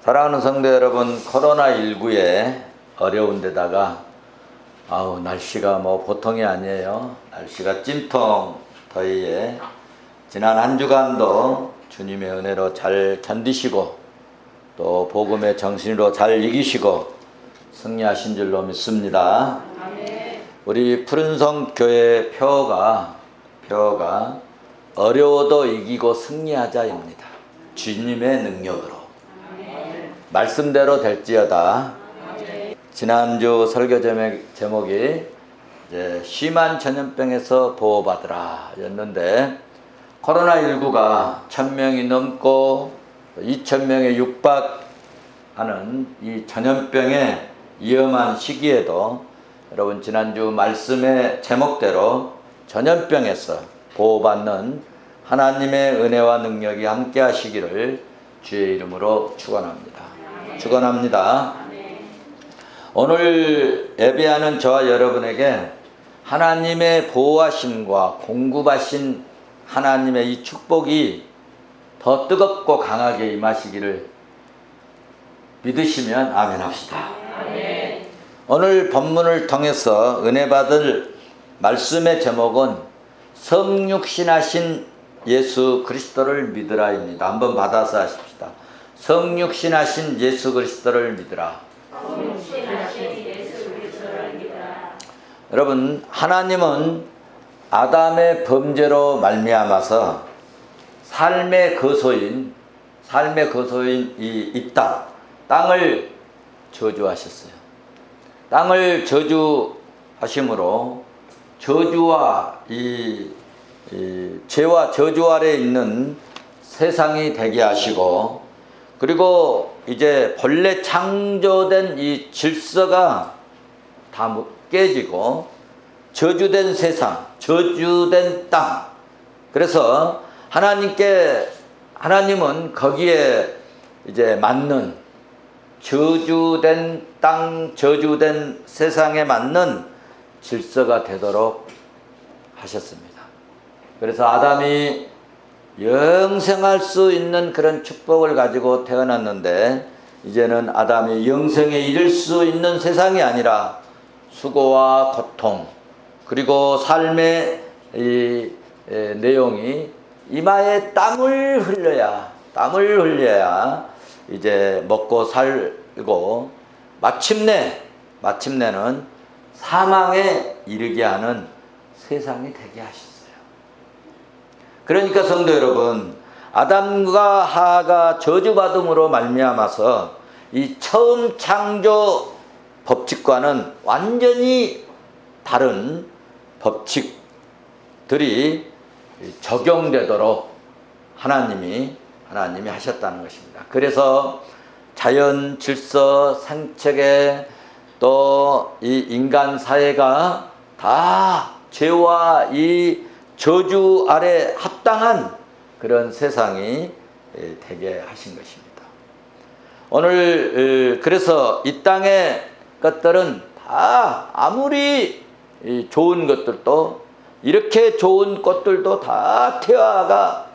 사랑하는 성도 여러분, 코로나19에 어려운 데다가 날씨가 보통이 아니에요. 날씨가 찜통 더위에 지난 한 주간도 주님의 은혜로 잘 견디시고 또 복음의 정신으로 잘 이기시고 승리하신 줄로 믿습니다. 우리 푸른성 교회 표어가 어려워도 이기고 승리하자입니다. 주님의 능력으로 말씀대로 될지어다. 지난주 설교 제목이 심한 전염병에서 보호받으라 였는데, 코로나19가 1000명이 넘고 2000명에 육박하는 이 전염병의 위험한 시기에도 여러분, 지난주 말씀의 제목대로 전염병에서 보호받는 하나님의 은혜와 능력이 함께 하시기를 주의 이름으로 축원합니다. 오늘 예배하는 저와 여러분에게 하나님의 보호하심과 공급하신 하나님의 이 축복이 더 뜨겁고 강하게 임하시기를 믿으시면 아멘 합시다. 오늘 본문을 통해서 은혜 받을 말씀의 제목은 성육신하신 예수 그리스도를 믿으라입니다. 한번 받아서 하십시다. 성육신하신 예수 그리스도를 믿으라. 여러분, 하나님은 아담의 범죄로 말미암아서 삶의 거소인 이 땅, 땅을 저주하셨어요. 땅을 저주하심으로 저주와 이 죄와 저주 아래 있는 세상이 되게 하시고, 그리고 이제 본래 창조된 이 질서가 다 깨지고 저주된 세상, 저주된 땅. 그래서 하나님은 거기에 이제 맞는 저주된 땅, 저주된 세상에 맞는 질서가 되도록 하셨습니다. 그래서 아담이 영생할 수 있는 그런 축복을 가지고 태어났는데, 이제는 아담이 영생에 이를 수 있는 세상이 아니라 수고와 고통, 그리고 삶의 내용이 이마에 땀을 흘려야 이제 먹고 살고 마침내는 사망에 이르게 하는 세상이 되게 하셨어요. 그러니까 성도 여러분, 아담과 하와가 저주받음으로 말미암아서 이 처음 창조 법칙과는 완전히 다른 법칙들이 적용되도록 하나님이 하셨다는 것입니다. 그래서 자연 질서, 생체계, 또 이 인간 사회가 다 죄와 이 저주 아래 합당한 그런 세상이 되게 하신 것입니다. 오늘 그래서 이 땅의 것들은 다 아무리 좋은 것들도, 이렇게 좋은 꽃들도 다 퇴화가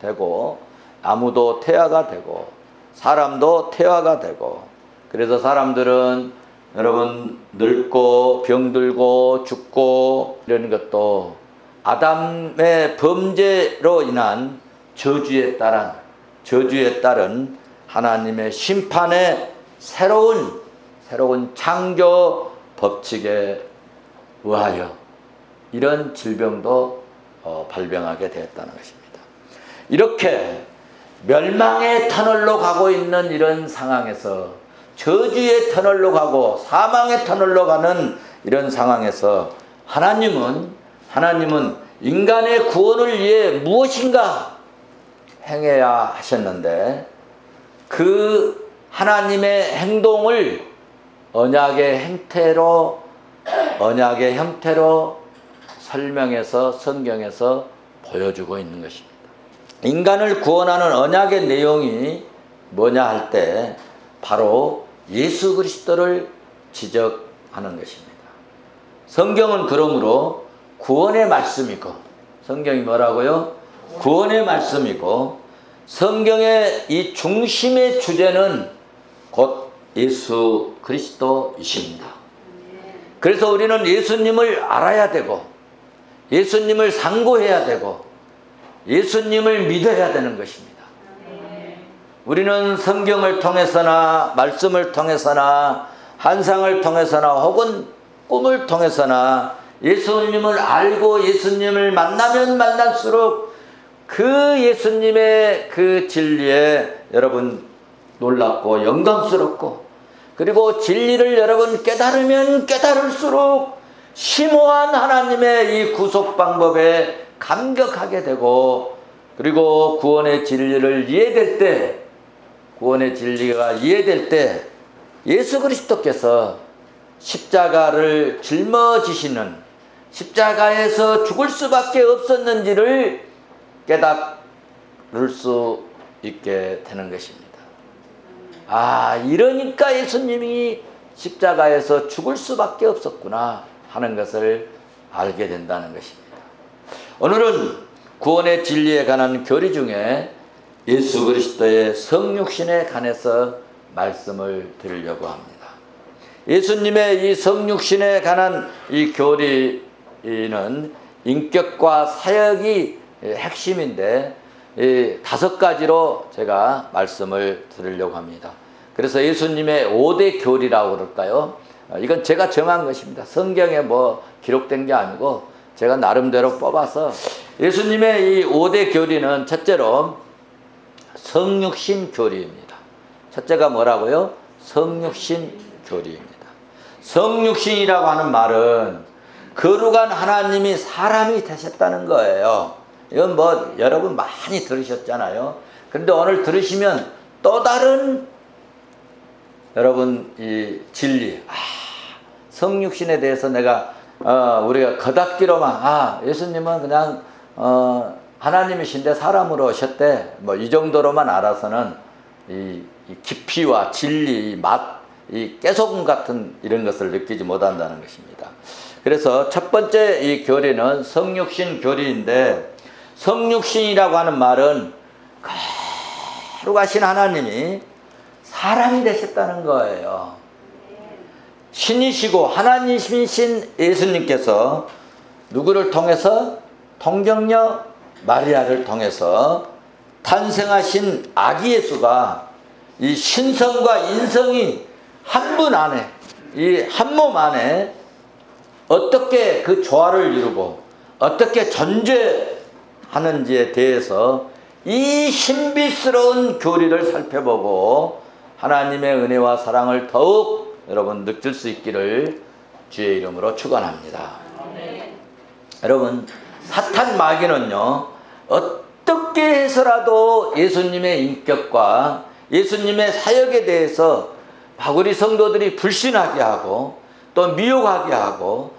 되고, 나무도 퇴화가 되고, 사람도 퇴화가 되고, 그래서 사람들은 여러분 늙고 병들고 죽고 이런 것도 아담의 범죄로 인한 저주에 따른 하나님의 심판의 새로운 창조 법칙에 의하여 이런 질병도 발병하게 되었다는 것입니다. 이렇게 멸망의 터널로 가고 있는 이런 상황에서, 저주의 터널로 가고 사망의 터널로 가는 이런 상황에서 하나님은 인간의 구원을 위해 무엇인가 행해야 하셨는데, 그 하나님의 행동을 언약의 형태로 설명해서 성경에서 보여주고 있는 것입니다. 인간을 구원하는 언약의 내용이 뭐냐 할 때 바로 예수 그리스도를 지적하는 것입니다. 성경은 그러므로 구원의 말씀이고, 성경이 뭐라고요? 구원의 말씀이고, 성경의 이 중심의 주제는 예수 그리스도이십니다. 그래서 우리는 예수님을 알아야 되고 예수님을 상고해야 되고 예수님을 믿어야 되는 것입니다. 우리는 성경을 통해서나 말씀을 통해서나 환상을 통해서나 혹은 꿈을 통해서나 예수님을 알고 예수님을 만나면 만날수록 그 예수님의 그 진리에 여러분 놀랍고 영광스럽고, 그리고 진리를 여러분 깨달으면 깨달을수록 심오한 하나님의 이 구속 방법에 감격하게 되고, 그리고 구원의 진리를 이해될 때, 구원의 진리가 이해될 때 예수 그리스도께서 십자가를 짊어지시는, 십자가에서 죽을 수밖에 없었는지를 깨달을 수 있게 되는 것입니다. 아, 이러니까 예수님이 십자가에서 죽을 수밖에 없었구나 하는 것을 알게 된다는 것입니다. 오늘은 구원의 진리에 관한 교리 중에 예수 그리스도의 성육신에 관해서 말씀을 드리려고 합니다. 예수님의 이 성육신에 관한 이 교리는 인격과 사역이 핵심인데 이 5가지로 제가 말씀을 드리려고 합니다. 그래서 예수님의 5대 교리라고 그럴까요? 이건 제가 정한 것입니다. 성경에 뭐 기록된 게 아니고 제가 나름대로 뽑아서, 예수님의 이 5대 교리는 첫째로 성육신 교리입니다. 첫째가 뭐라고요? 성육신 교리입니다. 성육신이라고 하는 말은 거룩한 하나님이 사람이 되셨다는 거예요. 이건 뭐 여러분 많이 들으셨잖아요. 그런데 오늘 들으시면 또 다른 여러분 이 진리, 성육신에 대해서 내가 우리가 거닫기로만 예수님은 그냥 하나님이신데 사람으로 오셨대, 뭐 이 정도로만 알아서는 이 깊이와 진리, 이 맛, 이 깨소금 같은 이런 것을 느끼지 못한다는 것입니다. 그래서 첫 번째 이 교리는 성육신 교리인데, 성육신이라고 하는 말은 거룩하신 하나님이 사람이 되셨다는 거예요. 신이시고 하나님이신 예수님께서 누구를 통해서? 통정녀 마리아를 통해서 탄생하신 아기 예수가 이 신성과 인성이 한 분 안에, 이 한 몸 안에 어떻게 그 조화를 이루고 어떻게 존재하는지에 대해서 이 신비스러운 교리를 살펴보고 하나님의 은혜와 사랑을 더욱 여러분 느낄 수 있기를 주의 이름으로 축원합니다. 여러분, 사탄 마귀는요, 어떻게 해서라도 예수님의 인격과 예수님의 사역에 대해서 우리 성도들이 불신하게 하고 또 미혹하게 하고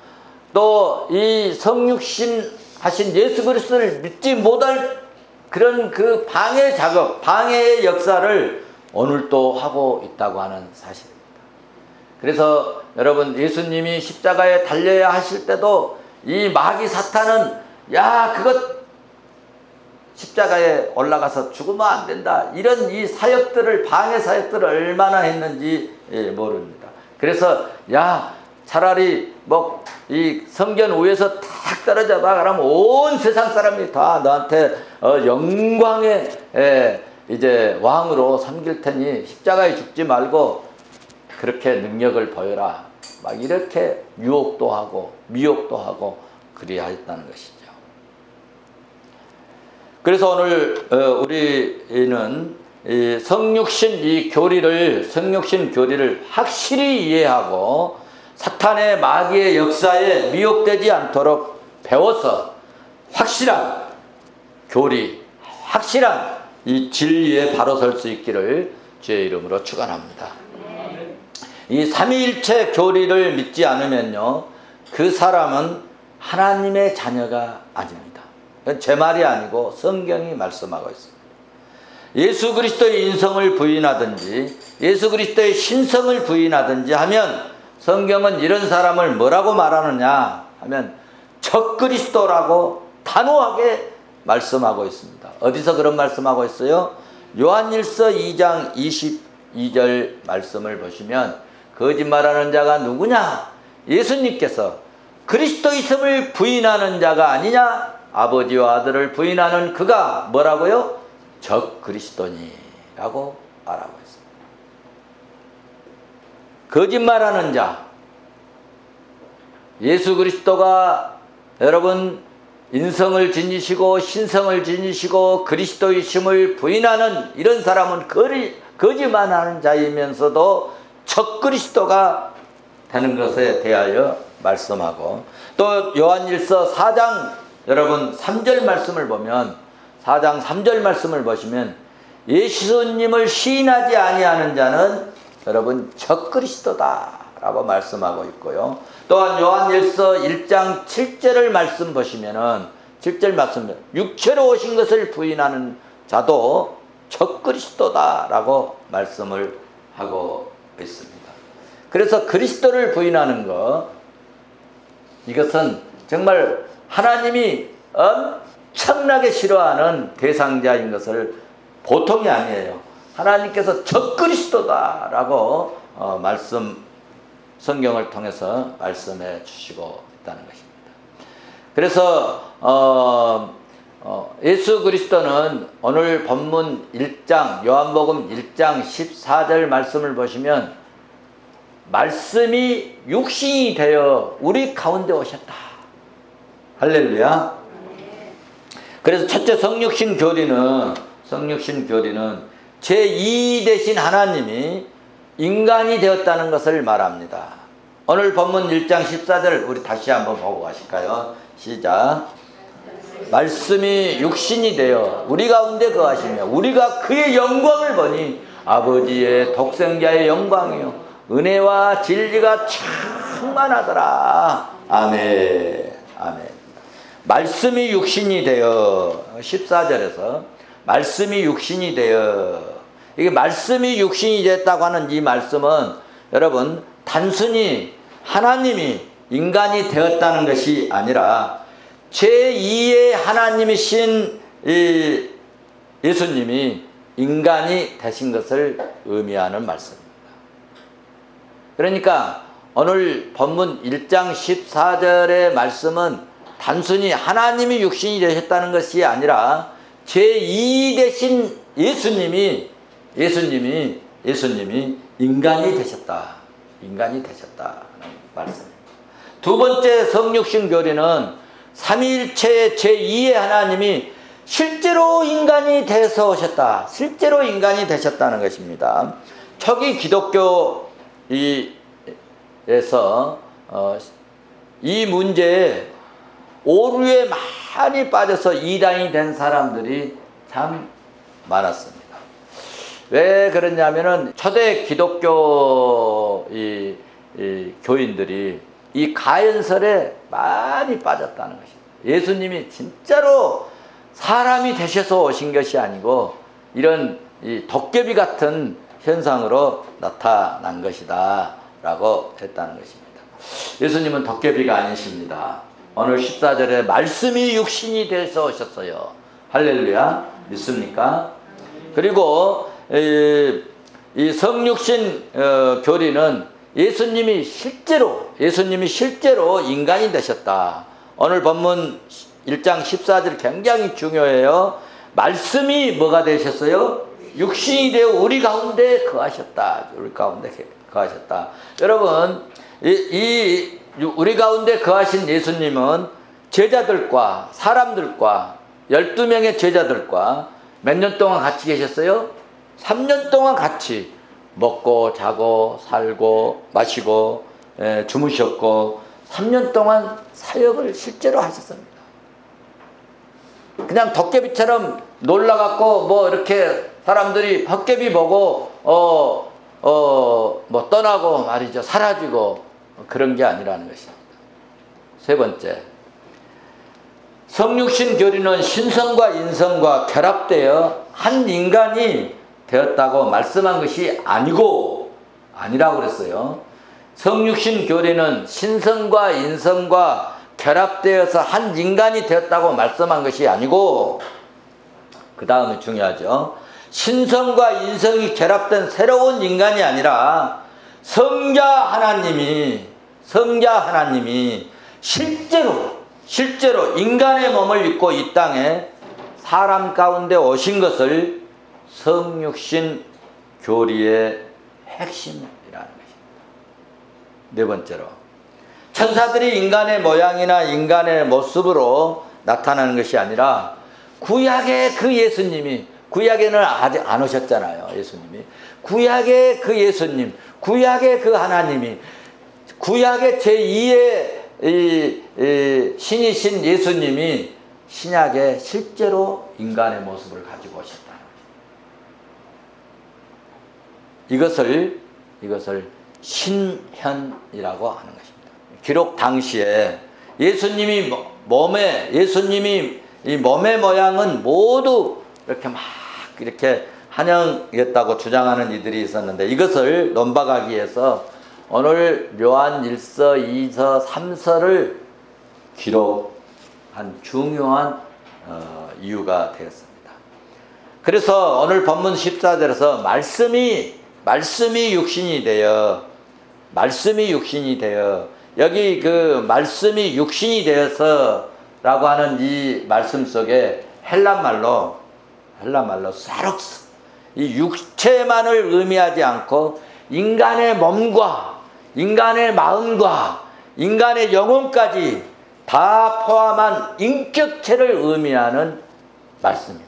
또 이 성육신 하신 예수 그리스도를 믿지 못할 그런 그 방해 작업, 방해의 역사를 오늘도 하고 있다고 하는 사실입니다. 그래서 여러분, 예수님이 십자가에 달려야 하실 때도 이 마귀 사탄은 그것 십자가에 올라가서 죽으면 안 된다, 이런 이 사역들을, 방해 사역들을 얼마나 했는지 모릅니다. 그래서 차라리 뭐 이 성전 위에서 탁 떨어져 봐, 그러면 온 세상 사람이 다 너한테 영광의 이제 왕으로 섬길 테니 십자가에 죽지 말고 그렇게 능력을 보여라, 막 이렇게 유혹도 하고 미혹도 하고 그리하였다는 것이죠. 그래서 오늘 우리는 이 성육신 교리를 확실히 이해하고 사탄의 마귀의 역사에 미혹되지 않도록 배워서 확실한 교리, 확실한 이 진리에 바로 설 수 있기를 주의 이름으로 축원합니다. 이 삼위일체 교리를 믿지 않으면요, 그 사람은 하나님의 자녀가 아닙니다. 제 말이 아니고 성경이 말씀하고 있습니다. 예수 그리스도의 인성을 부인하든지 예수 그리스도의 신성을 부인하든지 하면 성경은 이런 사람을 뭐라고 말하느냐 하면 적그리스도라고 단호하게 말씀하고 있습니다. 어디서 그런 말씀하고 있어요? 요한일서 2장 2절 말씀을 보시면 거짓말하는 자가 누구냐? 예수님께서 그리스도 있음을 부인하는 자가 아니냐? 아버지와 아들을 부인하는 그가 뭐라고요? 적 그리스도니라고 말하고 있습니다. 거짓말하는 자, 예수 그리스도가 여러분 인성을 지니시고 신성을 지니시고 그리스도이심을 부인하는 이런 사람은 거짓말하는 자이면서도 적 그리스도가 되는 것에 대하여 말씀하고, 또 요한일서 4장 여러분 3절 말씀을 보면 4장 3절 말씀을 보시면 예수님을 시인하지 아니하는 자는 여러분 적 그리스도다라고 말씀하고 있고요. 또한 요한일서 1장 7절을 말씀 보시면은 7절 말씀, 육체로 오신 것을 부인하는 자도 적 그리스도다라고 말씀을 하고 있습니다. 그래서 그리스도를 부인하는 것, 이것은 정말 하나님이 엄청나게 싫어하는 대상자인 것을 보통이 아니에요. 하나님께서 적 그리스도다라고 성경을 통해서 말씀해 주시고 있다는 것입니다. 그래서 예수 그리스도는 오늘 본문 1장 요한복음 1장 14절 말씀을 보시면 말씀이 육신이 되어 우리 가운데 오셨다. 할렐루야. 그래서 첫째 성육신 교리는 제2 되신 하나님이 인간이 되었다는 것을 말합니다. 오늘 본문 1장 14절 우리 다시 한번 보고 가실까요? 시작. 말씀이 육신이 되어 우리 가운데 거하시며 우리가 그의 영광을 보니 아버지의 독생자의 영광이요 은혜와 진리가 충만하더라. 아멘. 아멘. 말씀이 육신이 되어 14절에서 말씀이 육신이 되어, 이게 말씀이 육신이 됐다고 하는 이 말씀은 여러분 단순히 하나님이 인간이 되었다는 것이 아니라 제2의 하나님이신 이 예수님이 인간이 되신 것을 의미하는 말씀입니다. 그러니까 오늘 본문 1장 14절의 말씀은 단순히 하나님이 육신이 되셨다는 것이 아니라 제2 되신 예수님이 인간이 되셨다. 인간이 되셨다는 말씀입니다. 두 번째 성육신 교리는 삼위일체의 제2의 하나님이 실제로 인간이 돼서 오셨다. 실제로 인간이 되셨다는 것입니다. 초기 기독교에서 이 문제에 오류에 많이 빠져서 이단이 된 사람들이 참 많았습니다. 왜 그러냐면은 초대 기독교 교인들이 이 가연설에 많이 빠졌다는 것입니다. 예수님이 진짜로 사람이 되셔서 오신 것이 아니고 이런 도깨비 같은 현상으로 나타난 것이다 라고 했다는 것입니다. 예수님은 도깨비가 아니십니다. 오늘 14절에 말씀이 육신이 돼서 오셨어요. 할렐루야. 믿습니까? 그리고 이 성육신 교리는 예수님이 실제로 인간이 되셨다. 오늘 본문 1장 14절 굉장히 중요해요. 말씀이 뭐가 되셨어요? 육신이 되어 우리 가운데 거하셨다. 우리 가운데 거하셨다. 여러분, 우리 가운데 거하신 예수님은 제자들과 사람들과 12명의 제자들과 몇 년 동안 같이 계셨어요? 3년 동안 같이 먹고 자고 살고 마시고 주무셨고 3년 동안 사역을 실제로 하셨습니다. 그냥 도깨비처럼 놀라갖고 뭐 이렇게 사람들이 헛개비 보고 뭐 떠나고 말이죠. 사라지고 그런 게 아니라는 것입니다. 세 번째, 성육신 교리는 신성과 인성과 결합되어 한 인간이 되었다고 말씀한 것이 아니라고 그랬어요. 성육신 교리는 신성과 인성과 결합되어서 한 인간이 되었다고 말씀한 것이 아니고, 그 다음에 중요하죠. 신성과 인성이 결합된 새로운 인간이 아니라 성자 하나님이 실제로 인간의 몸을 입고 이 땅에 사람 가운데 오신 것을 성육신 교리의 핵심이라는 것입니다. 네 번째로, 천사들이 인간의 모양이나 인간의 모습으로 나타나는 것이 아니라 구약의 그 예수님이, 구약에는 아직 안 오셨잖아요. 예수님이 구약의 그 예수님, 구약의 그 하나님이, 구약의 제2의 신이신 예수님이 신약에 실제로 인간의 모습을 가지고 오셨다는 것입니다. 이것을 신현이라고 하는 것입니다. 기록 당시에 예수님이 이 몸의 모양은 모두 이렇게 한영이었다고 주장하는 이들이 있었는데, 이것을 논박하기 위해서 오늘 요한 1서, 2서, 3서를 기록한 중요한 이유가 되었습니다. 그래서 오늘 본문 14절에서 말씀이 육신이 되어, 여기 그 말씀이 육신이 되어서 라고 하는 이 말씀 속에 헬란말로 사록스, 이 육체만을 의미하지 않고 인간의 몸과 인간의 마음과 인간의 영혼까지 다 포함한 인격체를 의미하는 말씀입니다.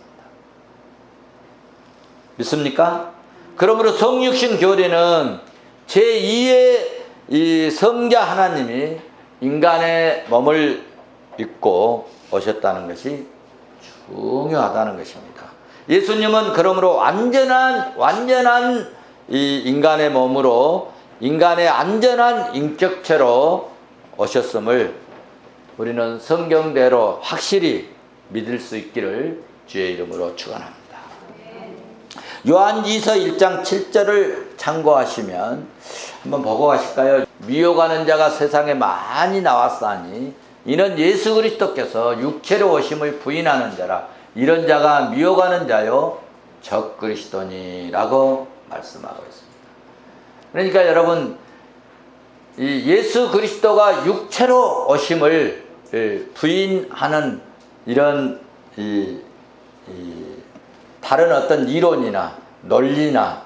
믿습니까? 그러므로 성육신 교리는 제2의 이 성자 하나님이 인간의 몸을 입고 오셨다는 것이 중요하다는 것입니다. 예수님은 그러므로 완전한 이 인간의 몸으로 인간의 안전한 인격체로 오셨음을 우리는 성경대로 확실히 믿을 수 있기를 주의 이름으로 축원합니다. 요한지서 1장 7절을 참고하시면 한번 보고 가실까요? 미혹하는 자가 세상에 많이 나왔사니 이는 예수 그리스도께서 육체로 오심을 부인하는 자라. 이런 자가 미혹하는 자요 적 그리스도니라고 말씀하고 있습니다. 그러니까 여러분, 이 예수 그리스도가 육체로 오심을 부인하는 이런 다른 어떤 이론이나 논리나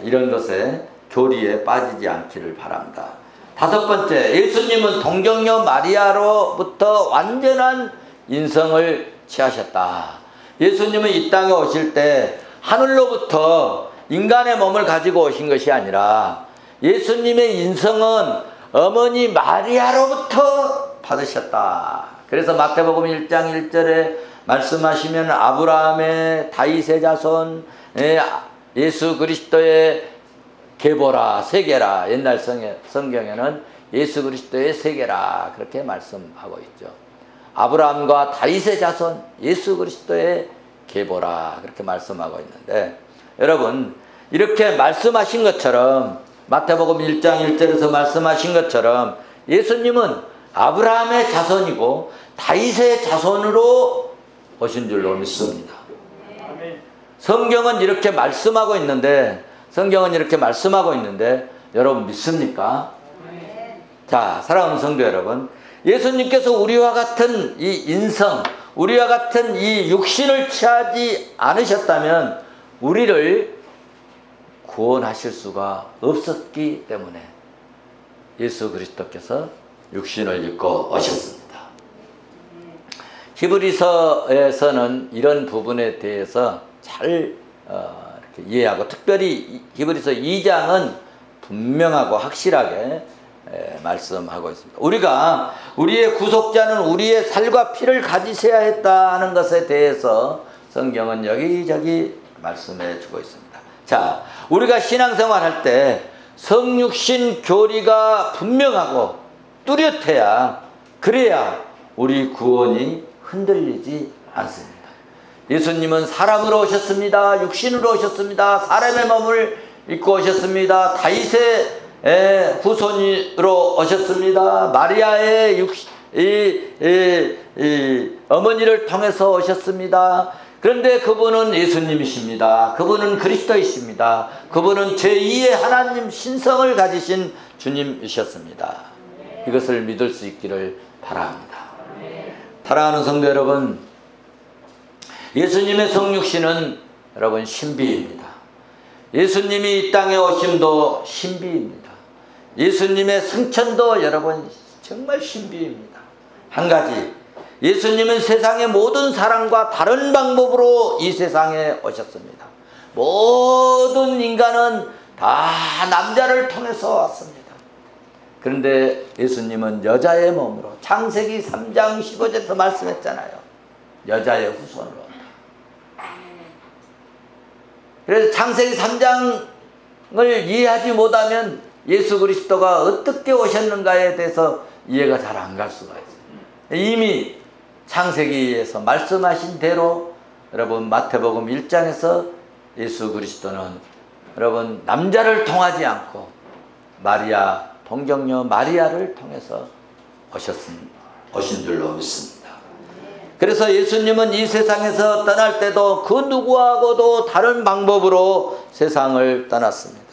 이런 것에 교리에 빠지지 않기를 바랍니다. 다섯 번째, 예수님은 동정녀 마리아로부터 완전한 인성을 취하셨다. 예수님은 이 땅에 오실 때 하늘로부터 인간의 몸을 가지고 오신 것이 아니라 예수님의 인성은 어머니 마리아로부터 받으셨다. 그래서 마태복음 1장 1절에 말씀하시면 아브라함의 다윗의 자손, 예수 그리스도의 계보라, 세계라. 옛날 성경에는 예수 그리스도의 세계라 그렇게 말씀하고 있죠. 아브라함과 다윗의 자손, 예수 그리스도의 계보라 그렇게 말씀하고 있는데, 여러분, 이렇게 말씀하신 것처럼 마태복음 1장 1절에서 말씀하신 것처럼 예수님은 아브라함의 자손이고 다윗의 자손으로 오신 줄로 믿습니다. 성경은 이렇게 말씀하고 있는데 여러분 믿습니까? 자, 사랑하는 성도 여러분, 예수님께서 우리와 같은 이 인성, 우리와 같은 이 육신을 취하지 않으셨다면 우리를 구원하실 수가 없었기 때문에 예수 그리스도께서 육신을 입고 오셨습니다. 히브리서에서는 이런 부분에 대해서 잘 이렇게 이해하고, 특별히 히브리서 2장은 분명하고 확실하게 말씀하고 있습니다. 우리의 구속자는 우리의 살과 피를 가지셔야 했다는 것에 대해서 성경은 여기저기 말씀해 주고 있습니다. 자, 우리가 신앙생활 할 때 성육신 교리가 분명하고 뚜렷해야, 그래야 우리 구원이 흔들리지 않습니다. 예수님은 사람으로 오셨습니다. 육신으로 오셨습니다. 사람의 몸을 입고 오셨습니다. 다윗의 후손으로 오셨습니다. 마리아의 어머니를 통해서 오셨습니다. 그런데 그분은 예수님이십니다. 그분은 그리스도이십니다. 그분은 제2의 하나님 신성을 가지신 주님이셨습니다. 이것을 믿을 수 있기를 바랍니다. 사랑하는 성도 여러분, 예수님의 성육신은 여러분 신비입니다. 예수님이 이 땅에 오심도 신비입니다. 예수님의 승천도 여러분 정말 신비입니다. 한 가지, 예수님은 세상의 모든 사람과 다른 방법으로 이 세상에 오셨습니다. 모든 인간은 다 남자를 통해서 왔습니다. 그런데 예수님은 여자의 몸으로, 창세기 3장 15절에서 말씀했잖아요. 여자의 후손으로 온다. 그래서 창세기 3장을 이해하지 못하면 예수 그리스도가 어떻게 오셨는가에 대해서 이해가 잘 안 갈 수가 있어요. 이미 창세기에서 말씀하신 대로 여러분 마태복음 1장에서 예수 그리스도는 여러분 남자를 통하지 않고 마리아, 동정녀 마리아를 통해서 오신 줄로 믿습니다. 그래서 예수님은 이 세상에서 떠날 때도 그 누구하고도 다른 방법으로 세상을 떠났습니다.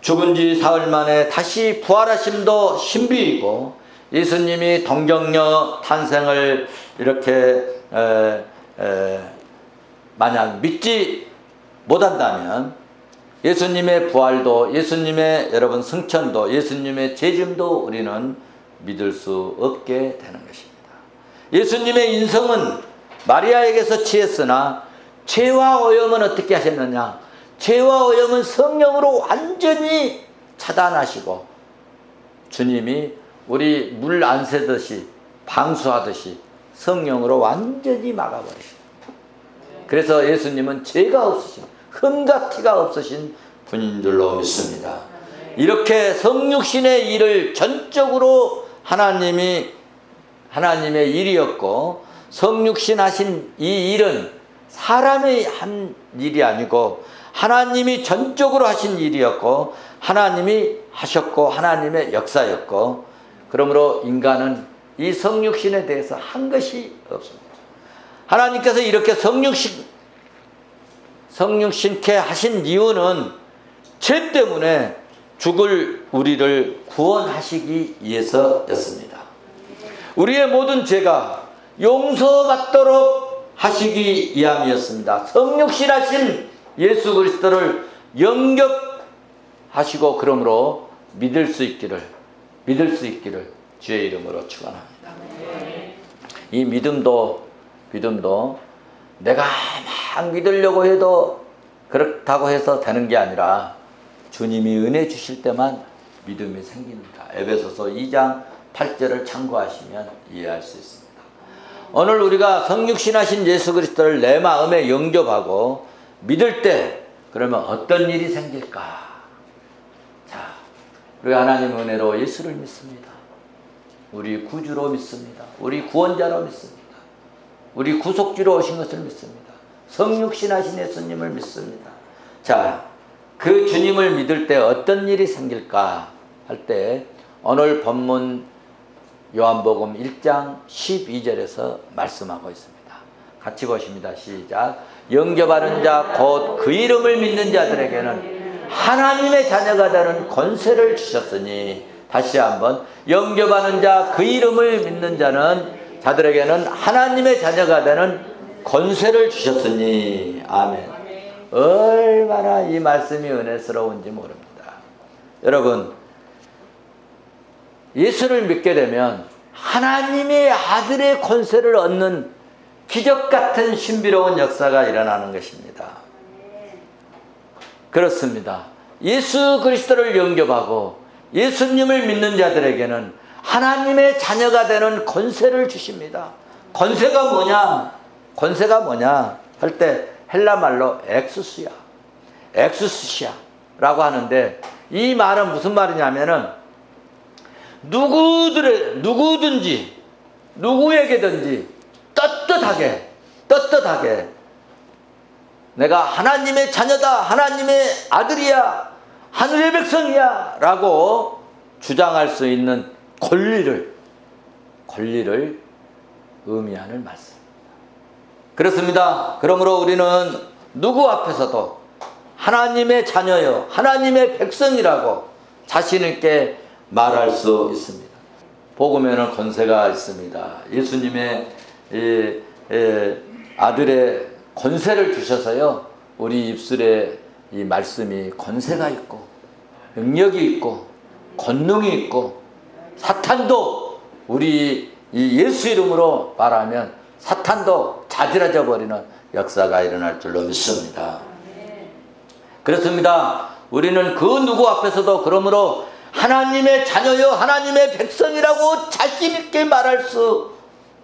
죽은 지 사흘 만에 다시 부활하심도 신비이고, 예수님이 동정녀 탄생을 이렇게 만약 믿지 못한다면 예수님의 부활도, 예수님의 여러분 승천도, 예수님의 재림도 우리는 믿을 수 없게 되는 것입니다. 예수님의 인성은 마리아에게서 취했으나 죄와 오염은 어떻게 하셨느냐? 죄와 오염은 성령으로 완전히 차단하시고 주님이 우리 물 안 새듯이 방수하듯이 성령으로 완전히 막아버리십니다. 그래서 예수님은 죄가 없으신, 흠과 티가 없으신 분인 줄로 믿습니다. 이렇게 성육신의 일을 전적으로 하나님의 일이었고, 성육신 하신 이 일은 사람이 한 일이 아니고 하나님이 전적으로 하신 일이었고, 하나님이 하셨고 하나님의 역사였고, 그러므로 인간은 이 성육신에 대해서 한 것이 없습니다. 하나님께서 이렇게 성육신케 하신 이유는 죄 때문에 죽을 우리를 구원하시기 위해서였습니다. 우리의 모든 죄가 용서받도록 하시기 위함이었습니다. 성육신하신 예수 그리스도를 영접하시고 그러므로 믿을 수 있기를 주의 이름으로 축원합니다. 이 믿음도 내가 막 믿으려고 해도 그렇다고 해서 되는 게 아니라 주님이 은혜 주실 때만 믿음이 생깁니다. 에베소서 2장 8절을 참고하시면 이해할 수 있습니다. 오늘 우리가 성육신하신 예수 그리스도를 내 마음에 영접하고 믿을 때 그러면 어떤 일이 생길까? 자, 우리 하나님 은혜로 예수를 믿습니다. 우리 구주로 믿습니다. 우리 구원자로 믿습니다. 우리 구속주로 오신 것을 믿습니다. 성육신하신 예수님을 믿습니다. 자, 그 주님을 믿을 때 어떤 일이 생길까 할 때 오늘 본문 요한복음 1장 12절에서 말씀하고 있습니다. 같이 보십니다. 시작. 영접하는 자 곧 그 이름을 믿는 자들에게는 하나님의 자녀가 되는 권세를 주셨으니, 다시 한번, 영접하는 자 그 이름을 믿는 자들에게는 하나님의 자녀가 되는 권세를 주셨으니. 아멘. 얼마나 이 말씀이 은혜스러운지 모릅니다. 여러분, 예수를 믿게 되면 하나님의 아들의 권세를 얻는 기적 같은 신비로운 역사가 일어나는 것입니다. 그렇습니다. 예수 그리스도를 영접하고 예수님을 믿는 자들에게는 하나님의 자녀가 되는 권세를 주십니다. 권세가 뭐냐 할 때 헬라 말로 엑수시아라고 하는데, 이 말은 무슨 말이냐면은 누구든지 누구에게든지 떳떳하게 내가 하나님의 자녀다, 하나님의 아들이야, 하늘의 백성이야 라고 주장할 수 있는 권리를 의미하는 말씀입니다. 그렇습니다. 그러므로 우리는 누구 앞에서도 하나님의 자녀요, 하나님의 백성이라고 자신 있게 말할 수 있습니다. 복음에는 권세가 있습니다. 예수님의 아들의 권세를 주셔서요, 우리 입술에 이 말씀이 권세가 있고 능력이 있고 권능이 있고, 사탄도 우리 이 예수 이름으로 말하면 사탄도 자지러져 버리는 역사가 일어날 줄로 믿습니다. 그렇습니다. 우리는 그 누구 앞에서도 그러므로 하나님의 자녀요, 하나님의 백성이라고 자신 있게 말할 수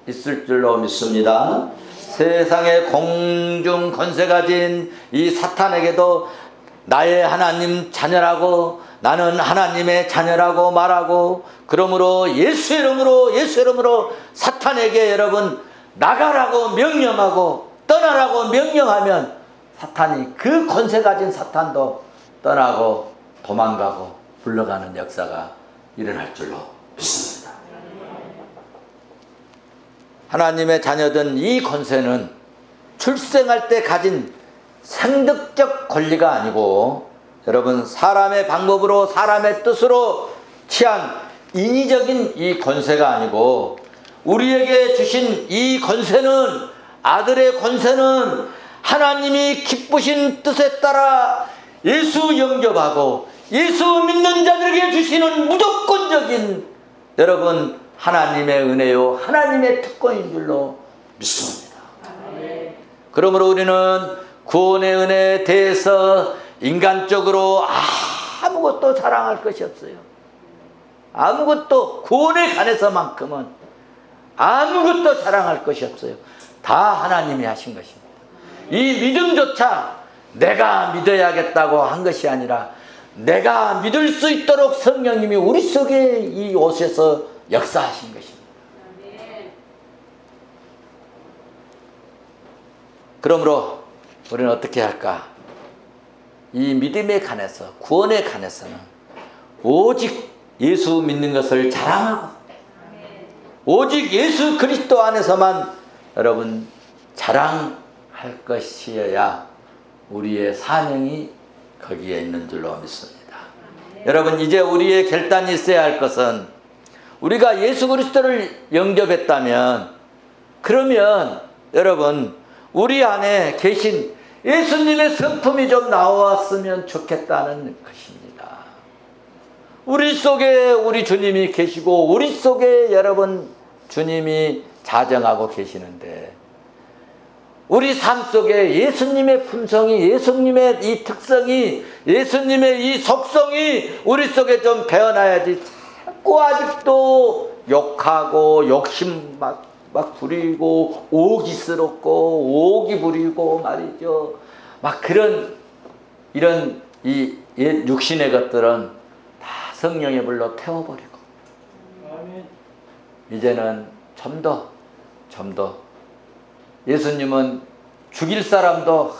있을 줄로 믿습니다. 세상의 공중 권세 가진 이 사탄에게도 나의 하나님 자녀라고, 나는 하나님의 자녀라고 말하고, 그러므로 예수 이름으로 사탄에게 여러분 나가라고 명령하고 떠나라고 명령하면 사탄이, 그 권세 가진 사탄도 떠나고 도망가고 물러가는 역사가 일어날 줄로 믿습니다. 하나님의 자녀된 이 권세는 출생할 때 가진 생득적 권리가 아니고, 여러분 사람의 방법으로 사람의 뜻으로 취한 인위적인 이 권세가 아니고, 우리에게 주신 이 권세는, 아들의 권세는 하나님이 기쁘신 뜻에 따라 예수 영접하고 예수 믿는 자들에게 주시는 무조건적인 여러분 하나님의 은혜요, 하나님의 특권인 줄로 믿습니다. 그러므로 우리는 구원의 은혜에 대해서 인간적으로 아무것도 자랑할 것이 없어요. 아무것도, 구원에 관해서만큼은 아무것도 자랑할 것이 없어요. 다 하나님이 하신 것입니다. 이 믿음조차 내가 믿어야겠다고 한 것이 아니라 내가 믿을 수 있도록 성령님이 우리 속에 이 옷에서 역사하신 것입니다. 그러므로 우리는 어떻게 할까? 이 믿음에 관해서, 구원에 관해서는 오직 예수 믿는 것을 자랑하고 오직 예수 그리스도 안에서만 여러분 자랑할 것이어야 우리의 사명이 거기에 있는 줄로 믿습니다. 여러분, 이제 우리의 결단이 있어야 할 것은, 우리가 예수 그리스도를 영접했다면, 그러면 여러분 우리 안에 계신 예수님의 성품이 좀 나왔으면 좋겠다는 것입니다. 우리 속에 우리 주님이 계시고 우리 속에 여러분 주님이 자정하고 계시는데, 우리 삶 속에 예수님의 품성이, 예수님의 이 특성이, 예수님의 이 속성이 우리 속에 좀 배어나야지, 자꾸 아직도 욕하고 욕심 막 부리고 오기스럽고 오기 부리고 말이죠. 막 그런 이런 이 옛 육신의 것들은 다 성령의 불로 태워버리고, 이제는 좀 더 예수님은 죽일 사람도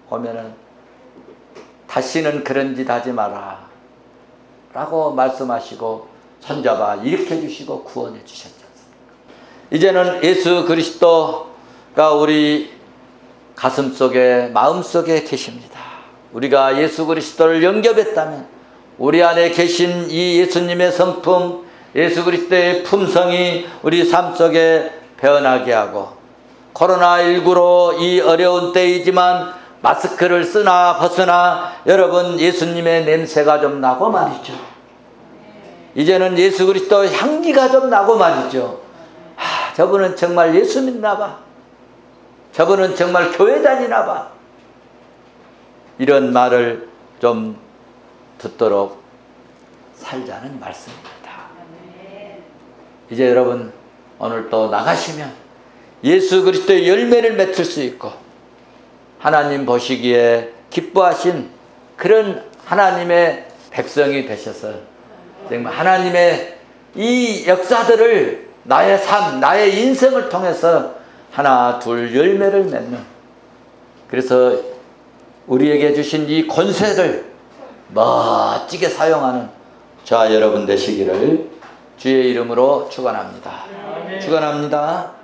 보면은 다시는 그런 짓 하지 마라 라고 말씀하시고 손잡아 일으켜 주시고 구원해 주셨지 않습니까? 이제는 예수 그리스도가 우리 가슴 속에, 마음 속에 계십니다. 우리가 예수 그리스도를 영접했다면 우리 안에 계신 이 예수님의 성품, 예수 그리스도의 품성이 우리 삶 속에 배어나게 하고, 코로나19로 이 어려운 때이지만 마스크를 쓰나 벗으나 여러분 예수님의 냄새가 좀 나고 말이죠. 이제는 예수 그리스도 향기가 좀 나고 말이죠. 저분은 정말 예수 믿나 봐, 저분은 정말 교회 다니나 봐, 이런 말을 좀 듣도록 살자는 말씀입니다. 이제 여러분 오늘 또 나가시면 예수 그리스도의 열매를 맺을 수 있고, 하나님 보시기에 기뻐하신 그런 하나님의 백성이 되셔서 정말 하나님의 이 역사들을 나의 삶, 나의 인생을 통해서 하나 둘 열매를 맺는, 그래서 우리에게 주신 이 권세를 멋지게 사용하는 저와 여러분 되시기를 주의 이름으로 축원합니다. 축원합니다.